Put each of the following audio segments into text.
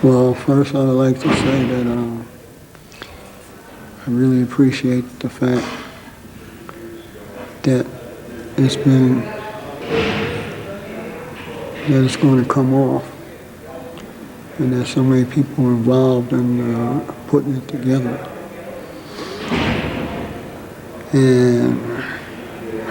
Well, first I would like to say that I really appreciate the fact that it's going to come off, and there's so many people involved in putting it together. And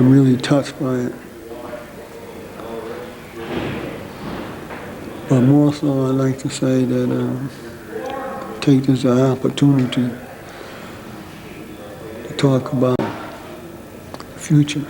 I'm really touched by it. But more so, I'd like to say that take this as an opportunity to talk about the future.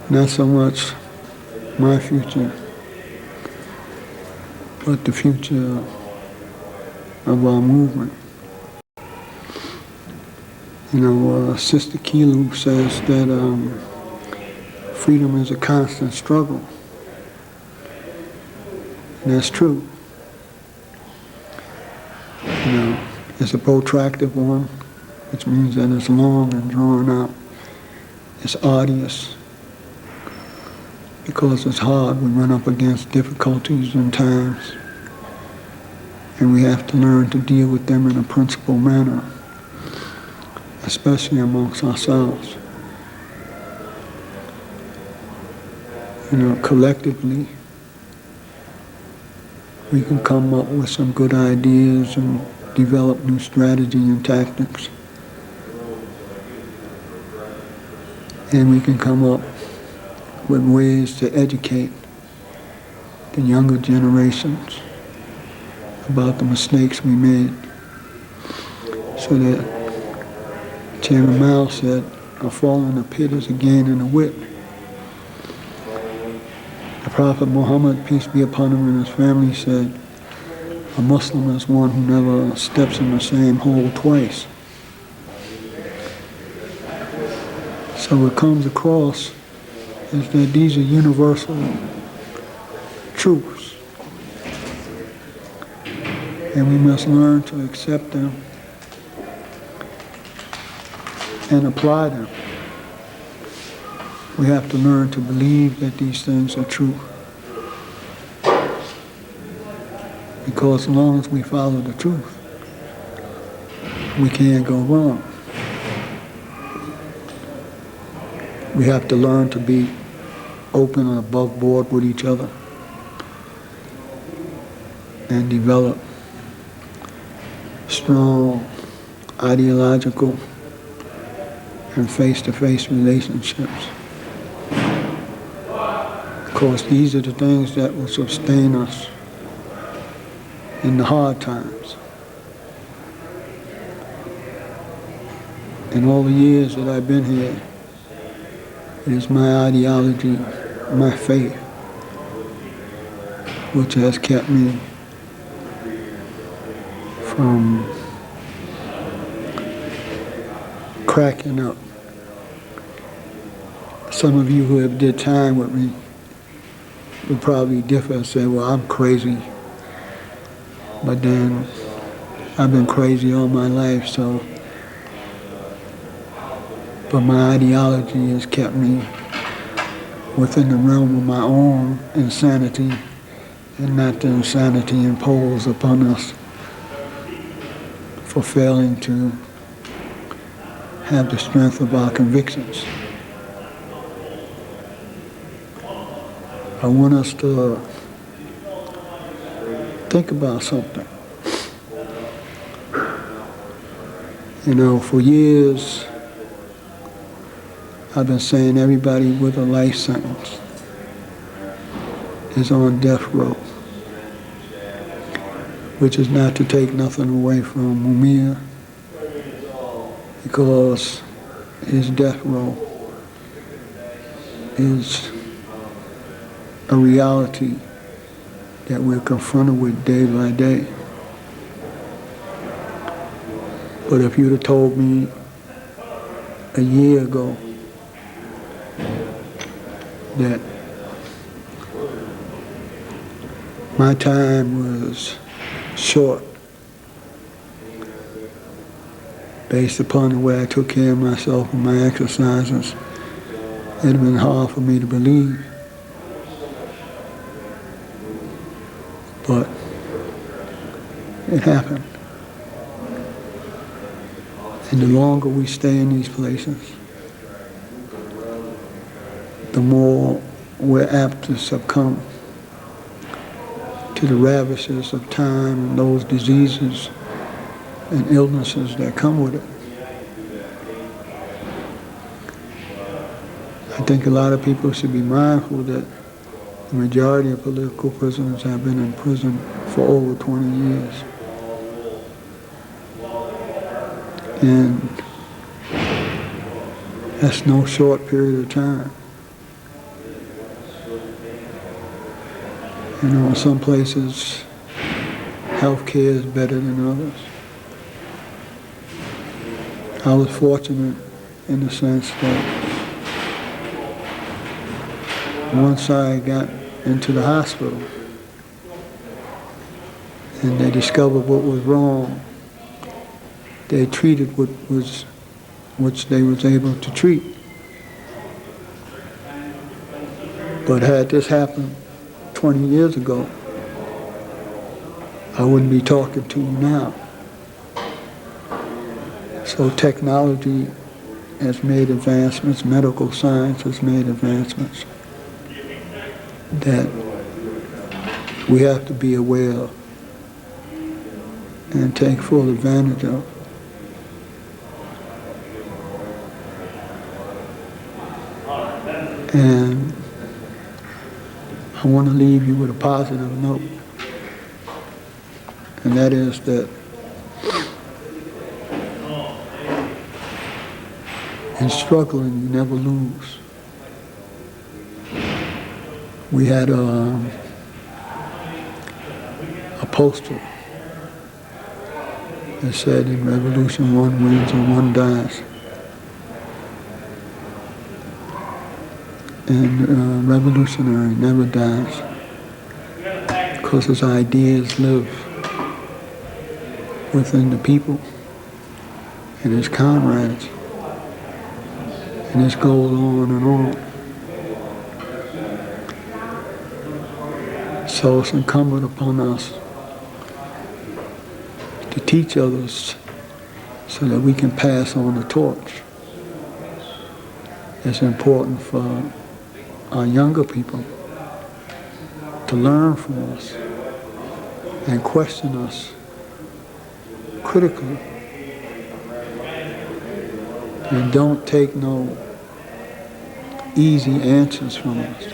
Not so much my future, but the future of our movement. Sister Kilu says that freedom is a constant struggle. And that's true. It's a protracted one, which means that it's long and drawn out. It's arduous because it's hard. We run up against difficulties and times, and we have to learn to deal with them in a principled manner, especially amongst ourselves. Collectively, we can come up with some good ideas and develop new strategy and tactics. And we can come up with ways to educate the younger generations about the mistakes we made. So that Chairman Mao said, a fall in the pit is a gain in the wit. The Prophet Muhammad, peace be upon him, and his family said, a Muslim is one who never steps in the same hole twice. So what comes across is that these are universal truths, and we must learn to accept them and apply them. We have to learn to believe that these things are true. Because as long as we follow the truth, we can't go wrong. We have to learn to be open and above board with each other and develop strong ideological and face-to-face relationships. Because these are the things that will sustain us in the hard times. In all the years that I've been here, it is my ideology, my faith, which has kept me from cracking up. Some of you who have did time with me would probably differ and say, well, I'm crazy. But then I've been crazy all my life, so. But my ideology has kept me within the realm of my own insanity and not the insanity imposed upon us for failing to have the strength of our convictions. I want us to think about something. For years, I've been saying everybody with a life sentence is on death row, which is not to take nothing away from Mumia, because his death row is a reality that we're confronted with day by day. But if you'd have told me a year ago that my time was short based upon the way I took care of myself and my exercises, it'd have been hard for me to believe. but it happened. And the longer we stay in these places, the more we're apt to succumb to the ravages of time and those diseases and illnesses that come with it. I think a lot of people should be mindful that the majority of political prisoners have been in prison for over 20 years. And that's no short period of time. You know, in some places, health care is better than others. I was fortunate in the sense that once I got into the hospital and they discovered what was wrong, they treated which they was able to treat. But had this happened 20 years ago, I wouldn't be talking to you now. So technology has made advancements, medical science has made advancements that we have to be aware of and take full advantage of. And I want to leave you with a positive note, and that is that in struggling, you never lose. We had a poster that said, in revolution, one wins and one dies. And revolutionary never dies because his ideas live within the people and his comrades, and this goes on and on. So it's incumbent upon us to teach others so that we can pass on the torch. It's important for our younger people to learn from us and question us critically. And don't take no easy answers from us.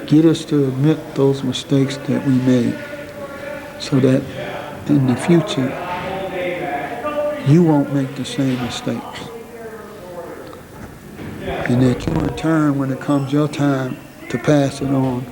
Get us to admit those mistakes that we made so that in the future you won't make the same mistakes. And that you in turn, when it comes your time to pass it on,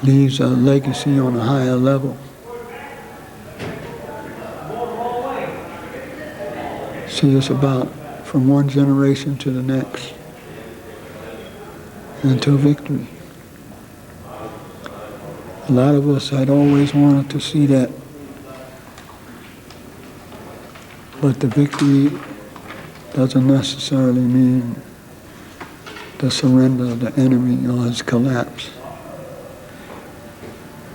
leaves a legacy on a higher level. See, it's about from one generation to the next and to victory. A lot of us had always wanted to see that, but the victory doesn't necessarily mean the surrender of the enemy or his collapse.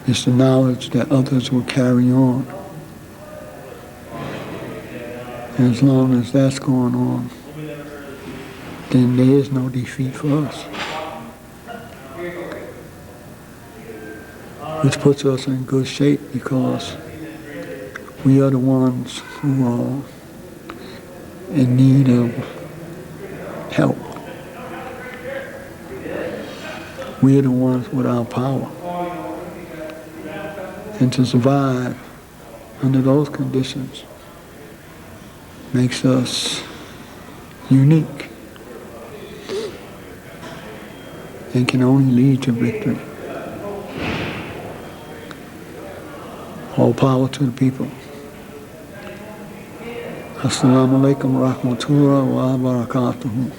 It's the knowledge that others will carry on. And as long as that's going on, then there is no defeat for us. Which puts us in good shape because we are the ones who are in need of help. We are the ones without power. And to survive under those conditions makes us unique and can only lead to victory. All power to the people. Assalamu alaikum wa rahmatullahi wa barakatuhu.